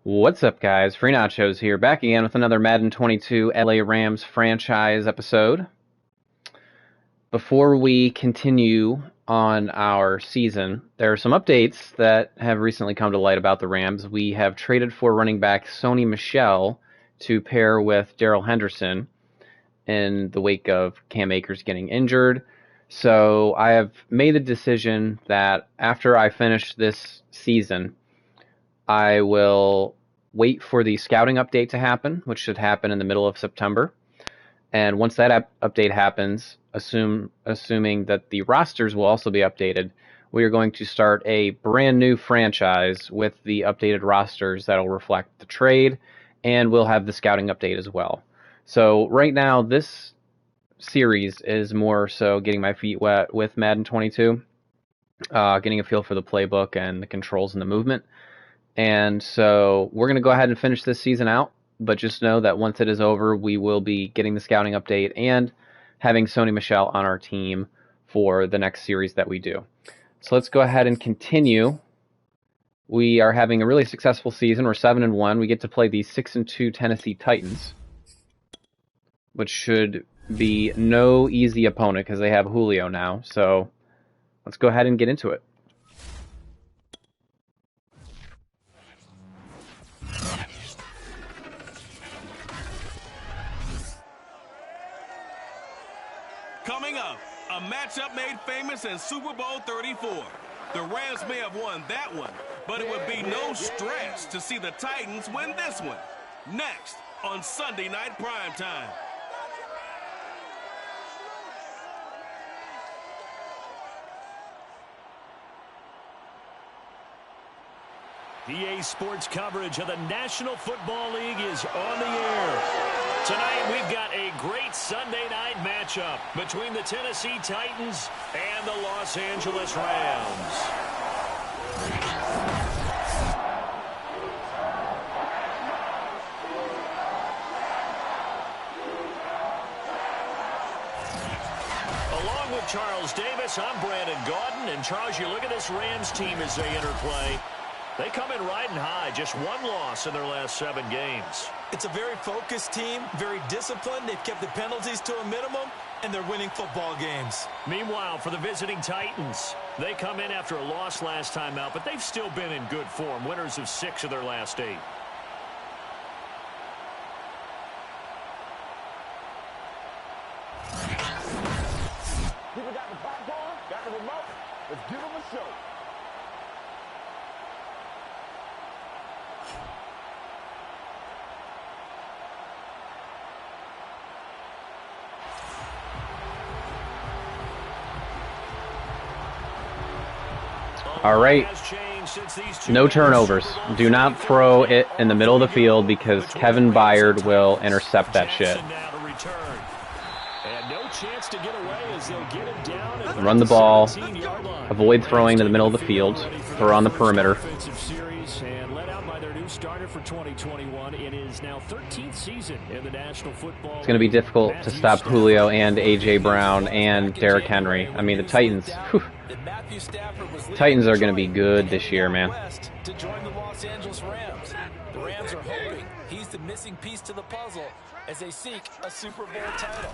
What's up, guys? Free Nachos here, back again with another Madden 22 LA Rams franchise episode. Before we continue on our season, there are some updates that have recently come to light about the Rams. We have traded for running back Sony Michel to pair with Darrell Henderson in the wake of Cam Akers getting injured. So I have made a decision that after I finish this season, I will wait for the scouting update to happen, which should happen in the middle of September. And once that update happens, assuming that the rosters will also be updated, we are going to start a brand new franchise with the updated rosters that will reflect the trade, and we'll have the scouting update as well. So right now, this series is more so getting my feet wet with Madden 22, getting a feel for the playbook and the controls and the movement. And so we're going to go ahead and finish this season out, but just know that once it is over, we will be getting the scouting update and having Sony Michel on our team for the next series that we do. So let's go ahead and continue. We are having a really successful season. We're 7-1. We get to play the 6-2 Tennessee Titans, which should be no easy opponent because they have Julio now. So let's go ahead and get into it. Coming up, a matchup made famous in Super Bowl 34. The Rams may have won that one, but it would be no stretch to see the Titans win this one. Next on Sunday Night Primetime. EA Sports coverage of the National Football League is on the air. Tonight, we've got a great Sunday night matchup between the Tennessee Titans and the Los Angeles Rams. Along with Charles Davis, I'm Brandon Gaudin. And Charles, you look at this Rams team as they interplay. They come in riding high, just one loss in their last 7 games. It's a very focused team, very disciplined. They've kept the penalties to a minimum, and they're winning football games. Meanwhile, for the visiting Titans, they come in after a loss last time out, but they've still been in good form, winners of 6 of their last 8. People got the popcorn, got the remote. Let's give them a show. All right, no turnovers. Do not throw it in the middle of the field because Kevin Byard will intercept that shit. Run the ball, avoid throwing to the middle of the field, throw on the perimeter. It's going to be difficult to stop Julio and A.J. Brown and Derrick Henry. I mean, the Titans are going to be good this year, man. To join the Los Angeles Rams. The Rams are hoping he's the missing piece to the puzzle as they seek a Super Bowl title.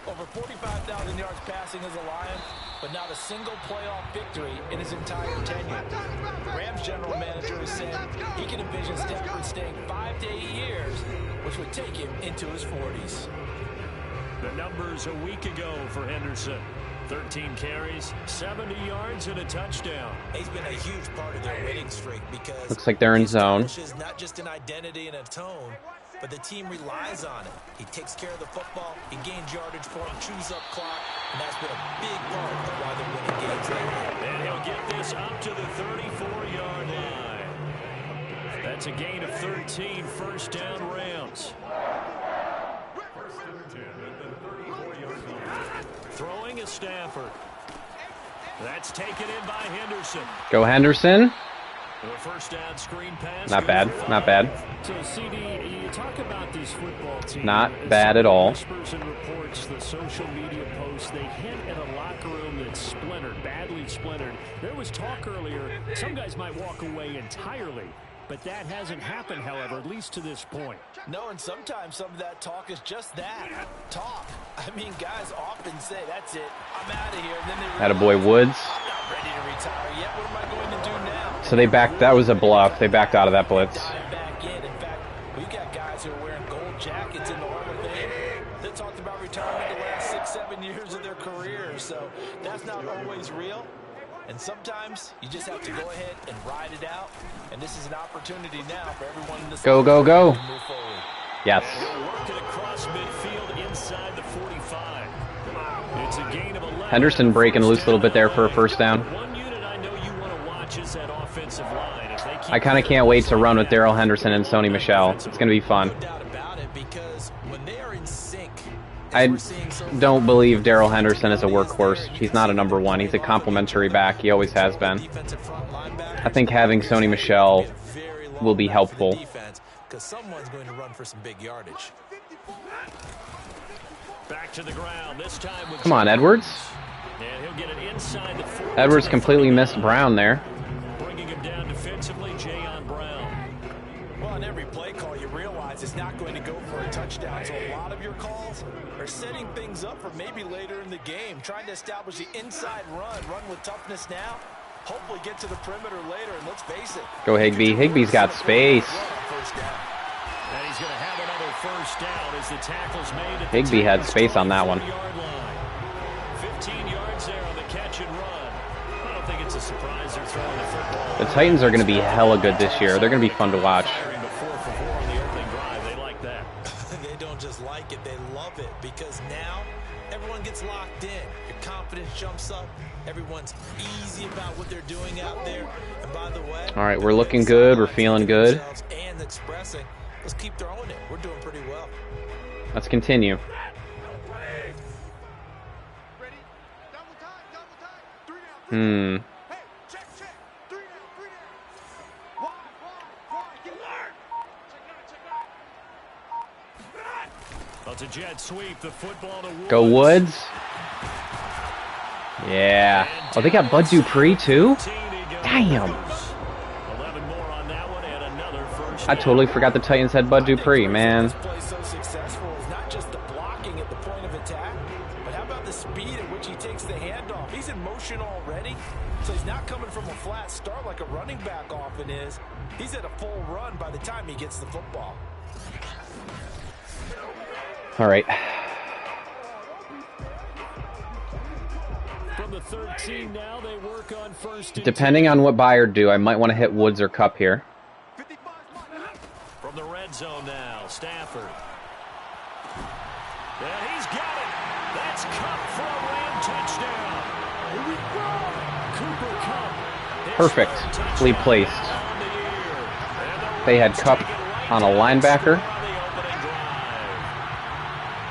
Over 45,000 yards passing as a Lion, but not a single playoff victory in his entire tenure. Rams general manager has said he can envision Stafford staying 5 to 8 years, which would take him into his 40s. The numbers a week ago for Henderson. 13 carries, 70 yards, and a touchdown. He's been a huge part of their winning streak because looks like they're in zone. Not just an identity and a tone, but the team relies on it. He takes care of the football, he gains yardage for him, chews up clock, and that's been a big part of why they're winning games lately. And he'll get this up to the 34-yard line. That's a gain of 13, first down Rams. Throwing is Stafford. That's taken in by Henderson. Go Henderson. First down screen pass. Not bad. Not bad. So, CD, you talk about these football teams. Not bad at all. Whispers and reports, the social media posts, they hint at a locker room that's splintered, badly splintered. There was talk earlier, some guys might walk away entirely. But that hasn't happened, however, at least to this point. No, and sometimes some of that talk is just that, talk. I mean, guys often say, that's it, I'm out of here. And then they Attaboy Woods. I'm not ready to retire yet. What am I going to do now? So they backed, that was a bluff. They backed out of that blitz. Dive back in. In fact, we've got guys who are wearing gold jackets in the Hall of Fame that talked about retirement the last 6-7 years of their careers. So that's not always real. And sometimes you just have to go ahead and ride it out. And this is an opportunity now for everyone in this Go, go, go. to move forward. Yes. Working across midfield inside the 45. It's a gain of 11. Henderson breaking loose a little bit there for a first down. One unit I know you want to watch is that offensive line. If they keep I kind of can't wait to run with Darrell Henderson and Sony Michel. It's going to be fun. No doubt about it, because when they are in sync, I don't believe Darrell Henderson is a workhorse. He's not a number one. He's a complimentary back. He always has been. I think having Sony Michel will be helpful. Because someone's going to run for some big yardage. back to the ground. This time with Come on, Edwards. And he'll get it inside the 40. Edwards completely missed Brown there. Bringing him down defensively, Jayon Brown. Well, in every play call, you realize it's not going to go for a touchdown. So a lot of your calls are setting things up for maybe later in the game, trying to establish the inside run with toughness now. Hopefully get to the perimeter later, and let's face it. Go Higbee. Higbee's got space. And he's going to have another first down as the tackle's made. Higbee had space on that one. 15 yards there on the catch and run. I don't think it's a surprise they're throwing the football. The Titans are going to be hella good this year. They're going to be fun to watch. They like that. They don't just like it, they love it, because now everyone gets locked in. Your confidence jumps up. Everyone's easy about what they're doing out there. And by the way, all right, we're looking good. We're feeling good. And expressing. Let's keep throwing it. We're doing pretty well. Let's continue. It's a jet sweep. The football to Woods. Go Woods. Yeah. Oh, they got Bud Dupree too? Damn. 11 more on that one and another first. I totally forgot the Titans had Bud Dupree, man. This play so successful is not just the blocking at the point of attack, but how about the speed at which he takes the handoff? He's in motion already, so he's not coming from a flat start like a running back often is. He's at a full run by the time he gets the football. All right. From the 13 now, they work on first and Depending on what Bayard do, I might want to hit Woods or Cup here. from the red zone now, Stafford. And he's got it. That's Cup for a Ram touchdown. Here we go. Cooper Cup. Perfectly placed. They had Cup on a linebacker.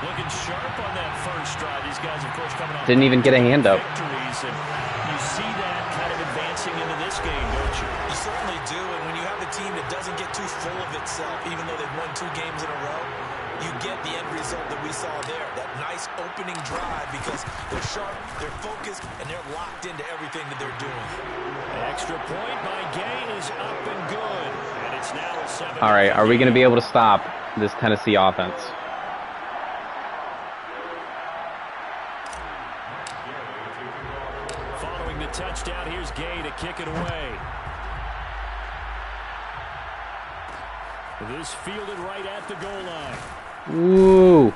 Looking sharp on that first drive. These guys, of course, coming off Didn't even get a hand up. victories, and you see that kind of advancing into this game, don't you? You certainly do, and when you have a team that doesn't get too full of itself, even though they've won 2 games in a row, you get the end result that we saw there, that nice opening drive, because they're sharp, they're focused, and they're locked into everything that they're doing. The extra point by Gay is up and good, and it's now a 7. All right, are we going to be able to stop this Tennessee offense? Following the touchdown, here's Gay to kick it away. This fielded right at the goal line. Ooh.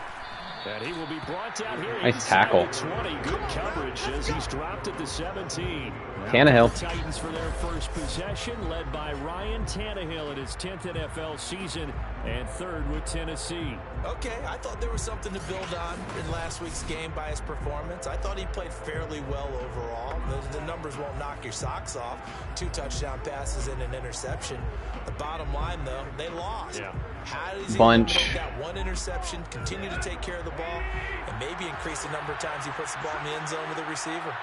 And he will be brought down here. Nice tackle. 20. Good coverage as he's dropped at the 17. Tannehill. The Titans for their first possession, led by Ryan Tannehill in his 10th NFL season and 3rd with Tennessee. Okay, I thought there was something to build on in last week's game by his performance. I thought he played fairly well overall. The numbers won't knock your socks off. 2 touchdown passes and an interception. The bottom line, though, they lost. Yeah. How does he Bunch. take that 1 interception, continue to take care of the ball, and maybe increase the number of times he puts the ball in the end zone with a receiver?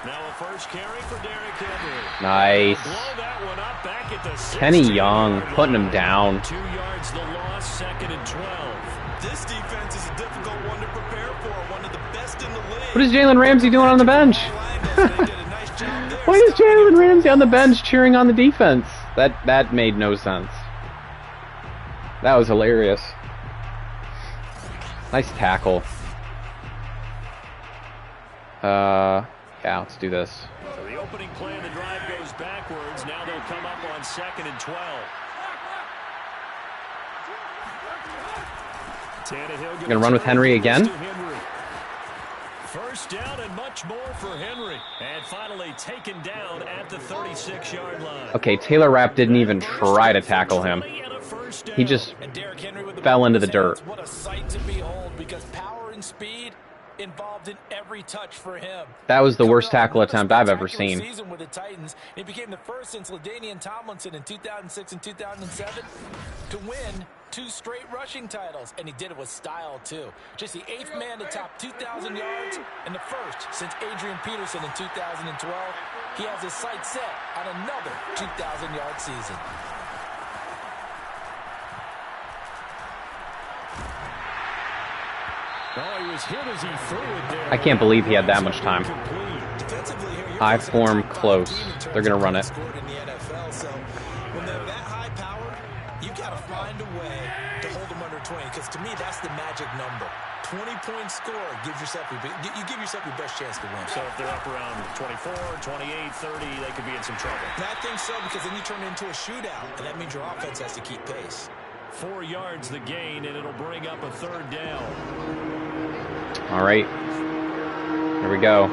Now a first carry for Derrick Henry. Nice. Blow that one up back at the Kenny 16. Young putting him down. 2 yards the loss, 2nd and 12. This defense is a difficult one to prepare for, one of the best in the league. What is Jalen Ramsey doing on the bench? Why is Jalen Ramsey on the bench cheering on the defense? That made no sense. That was hilarious. Nice tackle. Yeah, let's do this. So the opening play of the drive goes backwards. Now they'll come up on 2nd and 12. Tannehill Gonna run with Henry again. First down and much more for Henry. And finally taken down at the 36-yard line. Okay, Taylor Rapp didn't even try to tackle him. He just fell into the dirt. What a sight to behold, because power and speed involved in every touch for him. That was the worst tackle attempt I've ever seen. Season with the Titans. He became the first since LaDainian Tomlinson in 2006 and 2007 to win 2 straight rushing titles, and he did it with style too. Just the 8th man to top 2,000 yards and the first since Adrian Peterson in 2012. He has his sights set on another 2,000-yard season. Oh, he was hit as he threw it there. I can't believe he had that much time. High form, close. They're going to run it. When they're that high powered, you got to find a way to hold them under 20, because to me, that's the magic number. 20-point score gives yourself you give yourself your best chance to win. So if they're up around 24, 28, 30, they could be in some trouble. And I think so, because then you turn it into a shootout, and that means your offense has to keep pace. 4 yards the gain, and it'll bring up a 3rd down. All right. Here we go.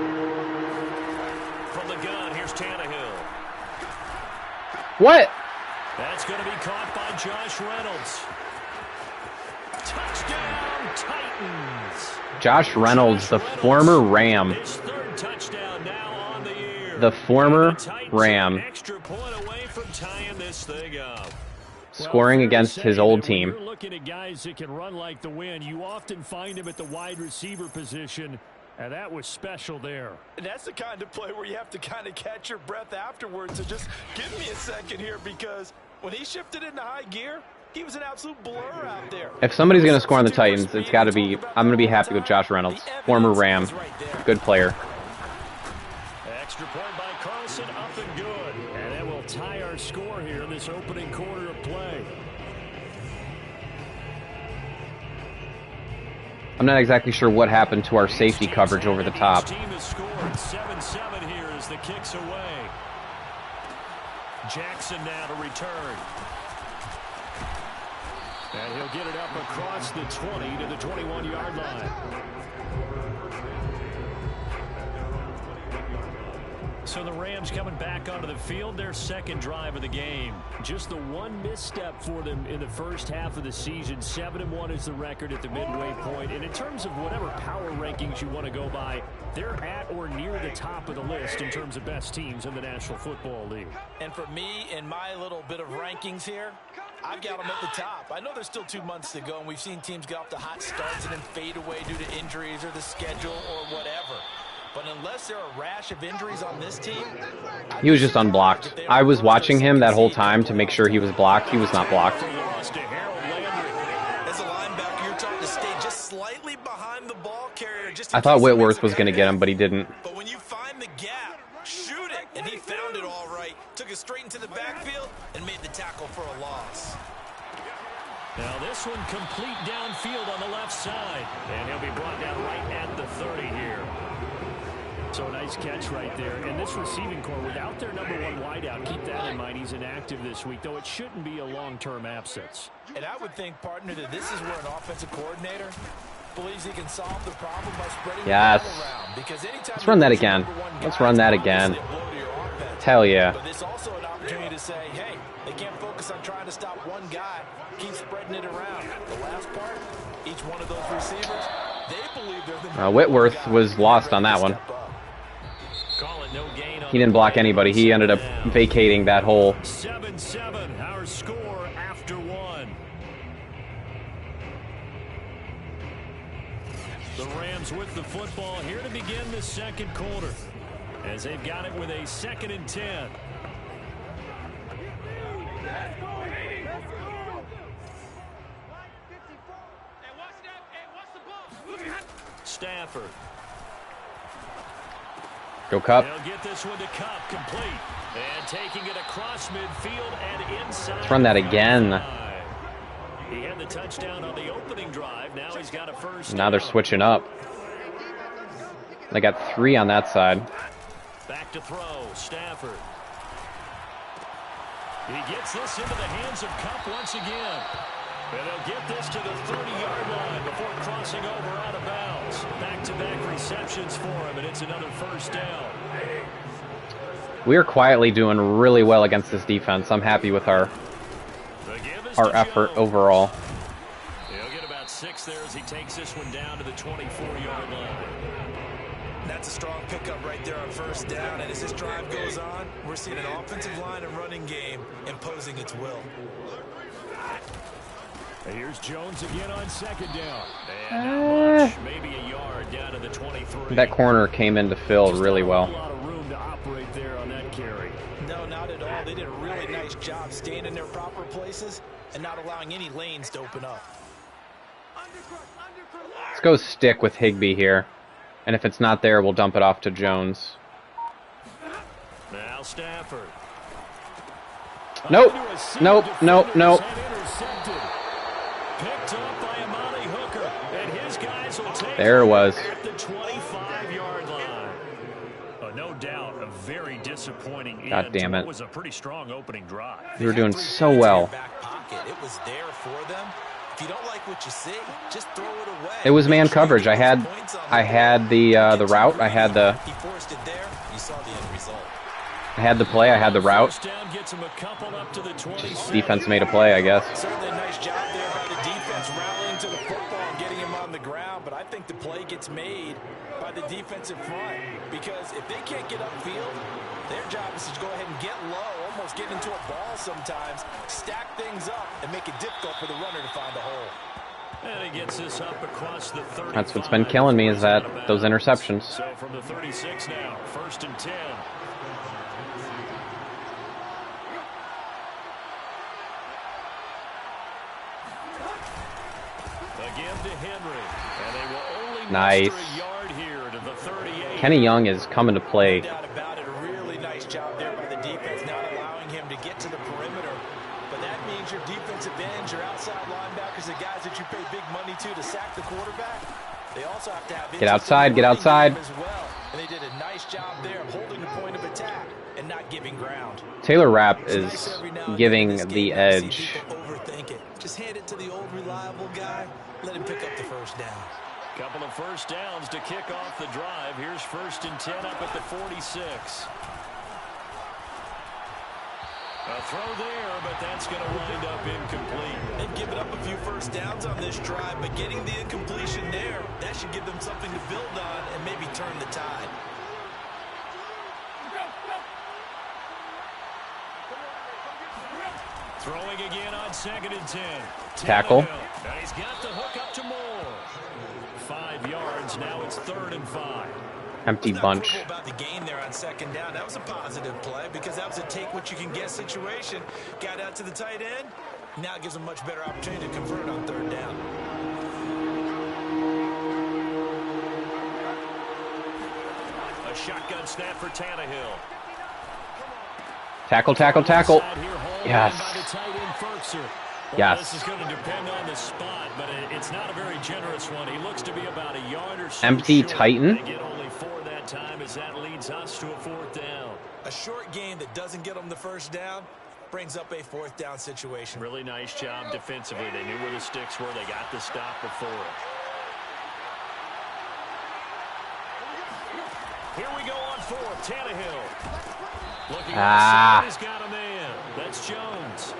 From the gun, here's Tannehill. What? That's going to be caught by Josh Reynolds. Touchdown, Titans. Josh Reynolds, the former Ram. His 3rd touchdown now on the year. The former Ram. Extra point away from tying this thing up. Scoring against his old team. You're looking at guys that can run like the wind. You often find him at the wide receiver position, and that was special there. And that's the kind of play where you have to kind of catch your breath afterwards. So just give me a second here, because when he shifted into high gear, he was an absolute blur out there. If somebody's going to score on the Titans, it's got to be, I'm going to be happy with Josh Reynolds. Former Ram. Good player. Extra point by Carlson, up and good. And that will tie our score here in this opening quarter of play. I'm not exactly sure what happened to our safety coverage over the top. Each team has scored 7-7 here as the kick's away. Jackson now to return. And he'll get it up across the 20 to the 21-yard line. So the Rams coming back onto the field, their 2nd drive of the game. Just the one misstep for them in the first half of the season. 7-1 is the record at the midway point. And in terms of whatever power rankings you want to go by, they're at or near the top of the list in terms of best teams in the National Football League. And for me, in my little bit of rankings here, I've got them at the top. I know there's still 2 months to go, and we've seen teams get off to hot starts and then fade away due to injuries or the schedule or whatever. But unless there are a rash of injuries on this team... He was just unblocked. I was watching him that whole time to make sure he was blocked. He was not blocked. As a linebacker, you're taught to stay just slightly behind the ball carrier. I thought Whitworth was going to get him, but he didn't. But when you find the gap, shoot it. And he found it all right. Took it straight into the backfield and made the tackle for a loss. Now this one complete downfield on the left side. And he'll be brought down right at the 30 here. So a nice catch right there. And this receiving core, without their number 1 wideout, keep that in mind. He's inactive this week, though it shouldn't be a long-term absence. And I would think, partner, that this is where an offensive coordinator believes he can solve the problem by spreading yes. the ball around. Because anytime let's run that again. Let's run that again. Hell yeah. But it's also an opportunity to say, hey, they can't focus on trying to stop one guy. Keep spreading it around. The last part, each one of those receivers, they believe they're the Whitworth was lost on that one. He didn't block anybody. He ended up vacating that hole. 7-7, our score after 1. The Rams with the football here to begin the 2nd quarter, as they've got it with a 2nd and 10. Stafford. Go Cup. They'll get this one to Cup, complete. And taking it across midfield and inside. Let's run that again. He had the touchdown on the opening drive. Now he's got a first Now they're down. switching up. They got 3 on that side. Back to throw, Stafford. He gets this into the hands of Cup once again. And they'll get this to the 30-yard line before crossing over out of bounds. Back-to-back receptions for him, and it's another first down. We are quietly doing really well against this defense. I'm happy with our effort overall. He'll get about 6 there as he takes this one down to the 24-yard line. That's a strong pickup right there on first down. And as this drive goes on, we're seeing an offensive line and running game imposing its will. Here's Jones again on second down. And not much, maybe a yard down to the 23. That corner came in to fill really well. A lot of room to operate there on that carry. No, not at all. They did a really nice job staying in their proper places and not allowing any lanes to open up. Let's go stick with Higbee here. And if it's not there, we'll dump it off to Jones. Now Stafford. Nope. Nope. Nope. Nope. Picked up by Amani Hooker, and his guys will take There it was. at the 25-yard line. No doubt, a very disappointing God end damn to it. what was a pretty strong opening drive. We were doing so well. Back pocket. It was there for them. If you don't like what you see, just throw it away. It was man coverage. I had the route. I had the He forced it there. You saw the end result. I had the play. I had the route. First down gets him a couple up to the 26. Defense made a play, I guess. Certainly a nice job there by the defense rallying to the football and getting him on the ground, but I think the play gets made by the defensive front because if they can't get upfield, their job is to go ahead and get low, almost get into a ball sometimes, stack things up, and make it difficult for the runner to find a hole. And he gets this up across the 35. That's what's been killing me is that those interceptions. So from the 36 now, 1st and 10. Again to Henry. And they will only Nice. muster a yard here to the 38. Kenny Young is coming to play. No doubt about it. A really nice job there by the defense, not allowing him to get to the perimeter. But that means your defensive ends, your outside linebackers, the guys that you pay big money to sack the quarterback, they also have to have Get outside, get outside. as well. And they did a nice job there of holding the point of attack and not giving ground. Taylor Rapp It's is nice every now and then giving in this the game to see edge. people overthink it. Just hand it to the old reliable guy. Let him pick up the first down. Couple of first downs to kick off the drive. Here's 1st and 10 up at the 46. A throw there, but that's going to wind up incomplete. They've given up a few first downs on this drive, but getting the incompletion there, that should give them something to build on and maybe turn the tide. Throwing again on 2nd and 10. Tackle. And he's got the hook up to Moore. 5 yards. Now it's 3rd and 5. Empty Not bunch. critical about the gain there on 2nd down. That was a positive play because that was a take-what-you-can-get situation. Got out to the tight end. Now it gives them much better opportunity to convert on 3rd down. A shotgun snap for Tannehill. Tackle, tackle, tackle. Yes. Yes. This is Yes. going to depend on the spot, but it's not a very generous one. He looks to be about a yard or so Empty short. Titan. They get only 4 that time as that leads us to a 4th down. A short gain that doesn't get them the first down brings up a 4th down situation. Really nice job defensively. They knew where the sticks were. They got the stop before it. Here we go on 4th. Tannehill. Looking outside, he's got a man. That's Jones.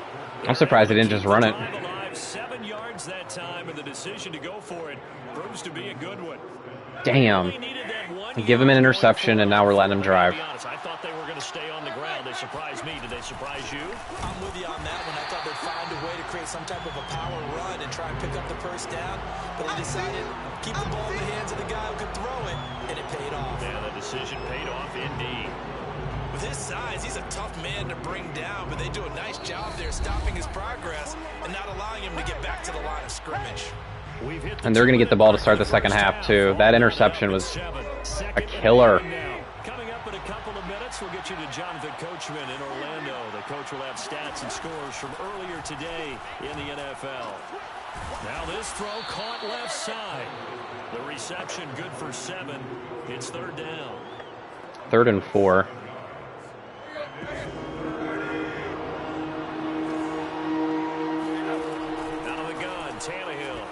I'm surprised they didn't just run it. 7 yards that time, and the decision to go for it proves to be a good one. Damn. Give him an interception, and now we're letting him drive. I thought they were going to stay on the ground. They surprised me. Did they surprise you? I'm with you on that one. I thought they'd find a way to create some type of a power run and try and pick up the first down, but they decided to keep the ball in the hands of the guy who could throw it, and it paid off. Yeah, the decision paid off indeed. With his size, he's a tough man to bring down, but they do a nice job there stopping his progress and not allowing him to get back to the line of scrimmage. And they're going to get the ball to start the second half, too. That interception was a killer. Coming up you to Jonathan Coachman in Orlando. The coach will have stats and scores from earlier today in the NFL. Now this throw caught left side. The reception good for 7. It's 3rd down. 3rd and 4. Out of the gun, Tannehill.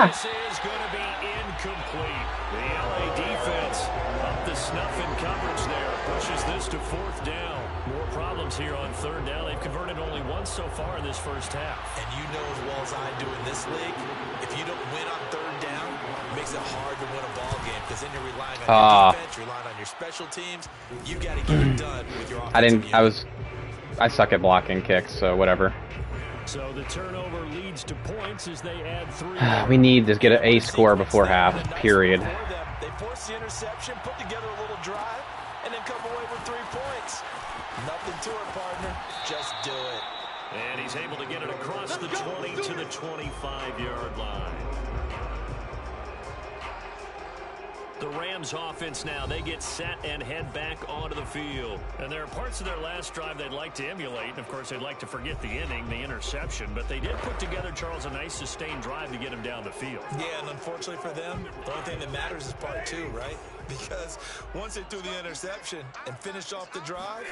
This is going to be incomplete. The LA defense up the snuff in coverage there. Pushes this to 4th down. More problems here on 3rd down. They've converted only once so far in this first half. And you know as well as I do in this league, if you don't win on 3rd down, it makes it hard to win a ball game because then you're relying on your defense, you're relying on your special teams. You got to get it done with your offense. I suck at blocking kicks, so whatever. So the turnover leads to points as they add 3. We need to get an A score before half, period. They force the interception, put together a little drive, and then come away with 3 points. Nothing to it, partner. Just do it. And he's able to get it across the 20 to the 25-yard line. The Rams offense now, they get set and head back onto the field. And there are parts of their last drive they'd like to emulate. And, of course, they'd like to forget the inning, the interception. But they did put together, Charles, a nice sustained drive to get him down the field. Yeah, and unfortunately for them, the only thing that matters is part 2, right? Because once they threw the interception and finished off the drive,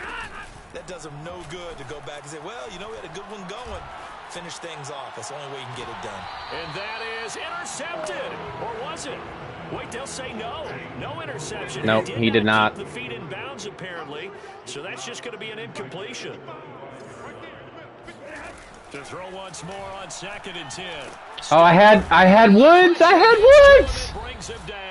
that does them no good to go back and say, well, you know, we had a good one going. Finish things off. That's the only way you can get it done. And that is intercepted. Or was it? Wait, they'll say no. No interception. No, he did not. Keep the feet in bounds, apparently. So that's just going to be an incompletion. To throw once more on 2nd and 10. Oh, I had Woods. Brings him down.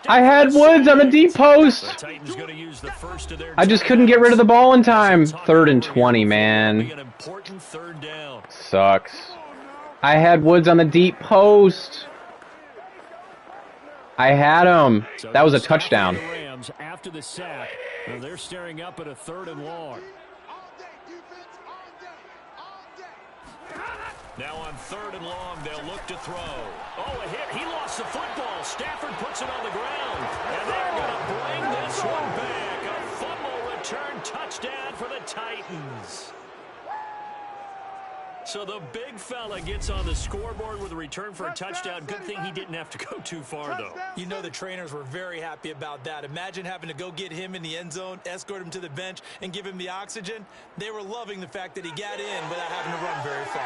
I had Woods on the deep post. The Titans going to use the first of their I just couldn't get rid of the ball in time. 3rd and 20, man. An important 3rd down. Sucks. I had Woods on the deep post. I had him. That was a touchdown. The Rams after the sack. They're staring up at a 3rd and long. Now on 3rd and long, they'll look to throw. Oh, a hit. He lost the football. Stafford puts it on the ground. And they're going to bring this one back. A fumble return touchdown for the Titans. So the big fella gets on the scoreboard with a return for a touchdown. Good thing he didn't have to go too far, though. You know the trainers were very happy about that. Imagine having to go get him in the end zone, escort him to the bench, and give him the oxygen. They were loving the fact that he got in without having to run very far.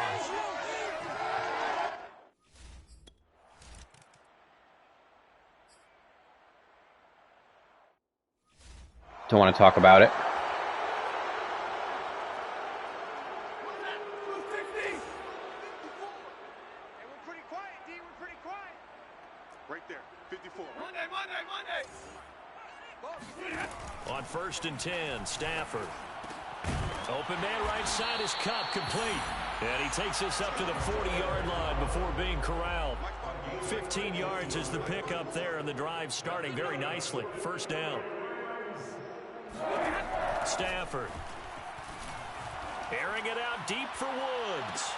Don't want to talk about it. On 1st and 10, Stafford. Open man right side is cut, complete. And he takes this up to the 40-yard line before being corralled. 15 yards is the pickup there, and the drive starting very nicely. 1st down. Stafford. Airing it out deep for Woods.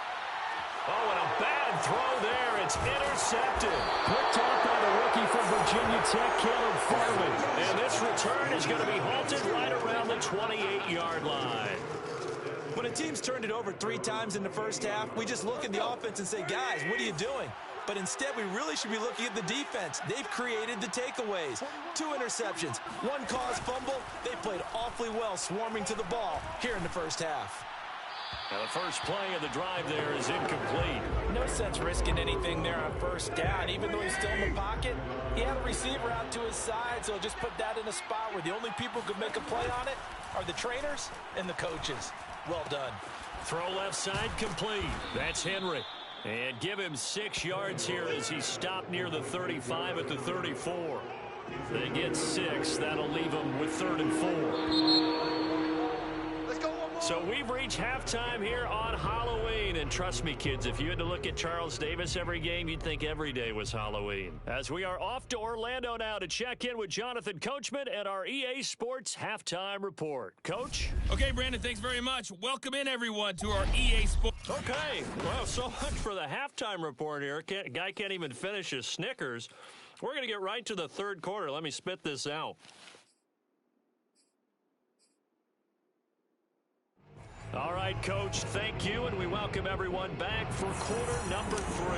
Oh, and a bad throw there. It's intercepted. Picked off by the rookie from Virginia Tech, Caleb Farley. And this return is going to be halted right around the 28-yard line. When a team's turned it over 3 times in the first half, we just look at the offense and say, guys, what are you doing? But instead, we really should be looking at the defense. They've created the takeaways. 2 interceptions, 1 caused fumble. They played awfully well swarming to the ball here in the first half. Now the first play of the drive there is incomplete. No sense risking anything there on 1st down. Even though he's still in the pocket, he had a receiver out to his side, so just put that in a spot where the only people who could make a play on it are the trainers and the coaches. Well done. Throw left side complete. That's Henry. And give him 6 yards here as he stopped near the 35 at the 34. They get 6. That'll leave them with 3rd and 4. So we've reached halftime here on Halloween. And trust me, kids, if you had to look at Charles Davis every game, you'd think every day was Halloween. As we are off to Orlando now to check in with Jonathan Coachman and our EA Sports Halftime Report. Coach? Okay, Brandon, thanks very much. Welcome in, everyone, to our EA Sports. Okay. Well, so much for the halftime report here. Guy can't even finish his Snickers. We're going to get right to the 3rd quarter. Let me spit this out. right, Coach, thank you, and we welcome everyone back for quarter number 3.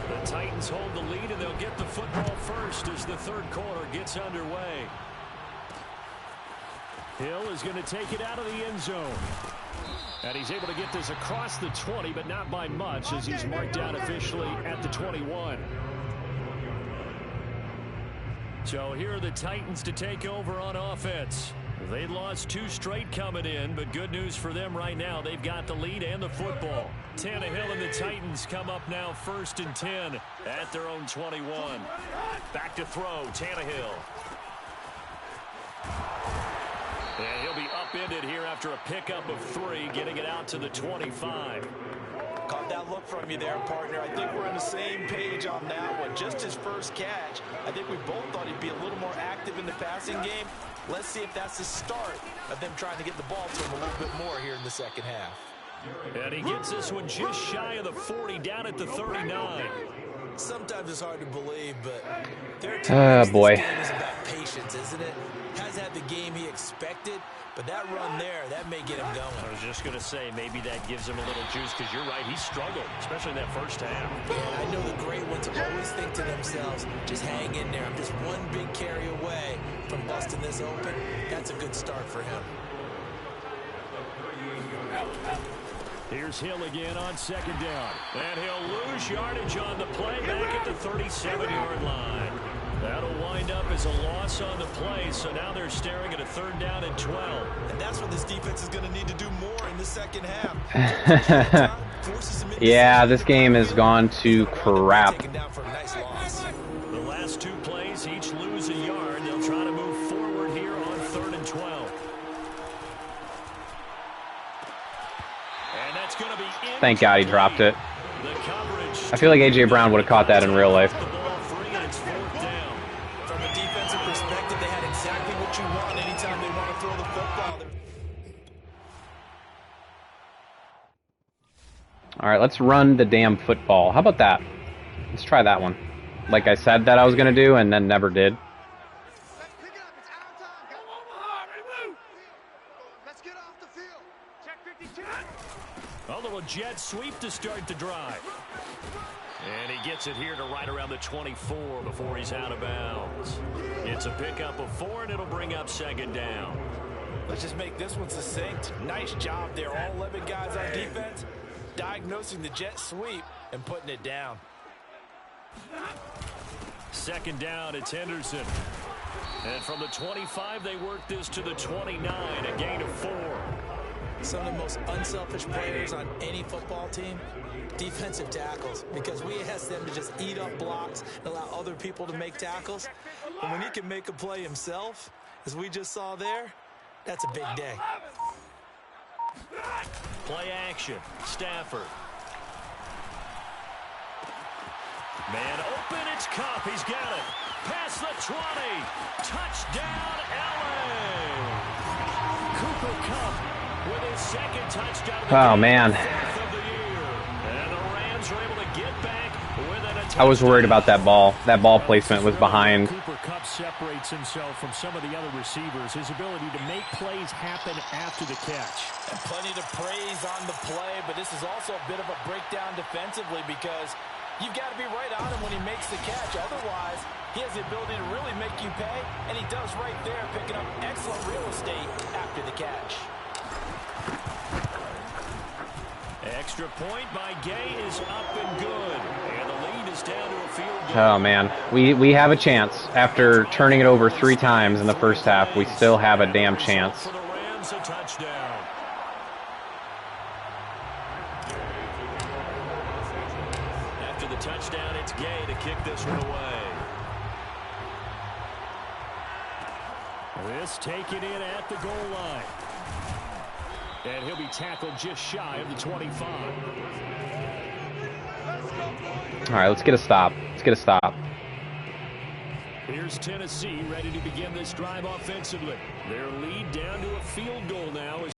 The Titans hold the lead, and they'll get the football first as the third quarter gets underway. Hill is going to take it out of the end zone. And he's able to get this across the 20, but not by much, as he's marked down officially at the 21. So here are the Titans to take over on offense. They lost 2 straight coming in, but good news for them right now. They've got the lead and the football. Tannehill and the Titans come up now 1st and 10 at their own 21. Back to throw, Tannehill. And he'll be upended here after a pickup of 3, getting it out to the 25. Caught that look from you there, partner. I think we're on the same page on that one. Just his first catch. I think we both thought he'd be a little more active in the passing game. Let's see if that's the start of them trying to get the ball to him a little bit more here in the second half. And he gets this one just shy of the 40, down at the 39. Sometimes it's hard to believe, but this boy. game is about patience, isn't it? Has had the game he expected, but that run there, that may get him going. I was just going to say, maybe that gives him a little juice, because you're right, he struggled, especially in that first half. And I know the great ones always think to themselves, just hang in there. I'm just one big carry away from busting this open. That's a good start for him. Here's Hill again on 2nd down. And he'll lose yardage on the play back at the 37-yard line. That'll wind up as a loss on the play, so now they're staring at a 3rd down and 12. And that's what this defense is going to need to do more in the second half. Yeah, this game has gone to crap. The last 2 plays each lose a yard. They'll try to move forward here on 3rd and 12. And that's going to be incomplete. Thank God he dropped it. I feel like A.J. Brown would have caught that in real life. All right, let's run the damn football. How about that? Let's try that one. Like I said that I was going to do and then never did. A little jet sweep to start the drive. And he gets it here to right around the 24 before he's out of bounds. It's a pickup of 4, and it'll bring up 2nd down. Let's just make this one succinct. Nice job there. All 11 guys on defense diagnosing the jet sweep and putting it down. 2nd down, it's Henderson. And from the 25, they work this to the 29, a gain of 4. Some of the most unselfish players on any football team, defensive tackles, because we ask them to just eat up blocks and allow other people to make tackles. But when he can make a play himself, as we just saw there, that's a big day. Play action, Stafford. Man open, it's Kupp. He's got it. Past the 20. Touchdown, LA. Cooper Kupp with his 2nd touchdown. Oh, man. And the Rams are able to get back with an attack. I was worried about that ball. That ball placement was behind. Cooper Kupp separates himself from some of the other receivers. His ability to make plays happen after the catch. And plenty to praise on the play, but this is also a bit of a breakdown defensively because you've got to be right on him when he makes the catch. Otherwise, he has the ability to really make you pay, and he does right there, picking up excellent real estate after the catch. Extra point by Gay is up and good. And the lead is down to a field goal. Oh, man. We have a chance. After turning it over 3 times in the first half, we still have a damn chance. For the Rams, a touchdown. After the touchdown, it's Gay to kick this one away. This taken in at the goal line. And he'll be tackled just shy of the 25. All right, let's get a stop. Let's get a stop. Here's Tennessee ready to begin this drive offensively. Their lead down to a field goal now.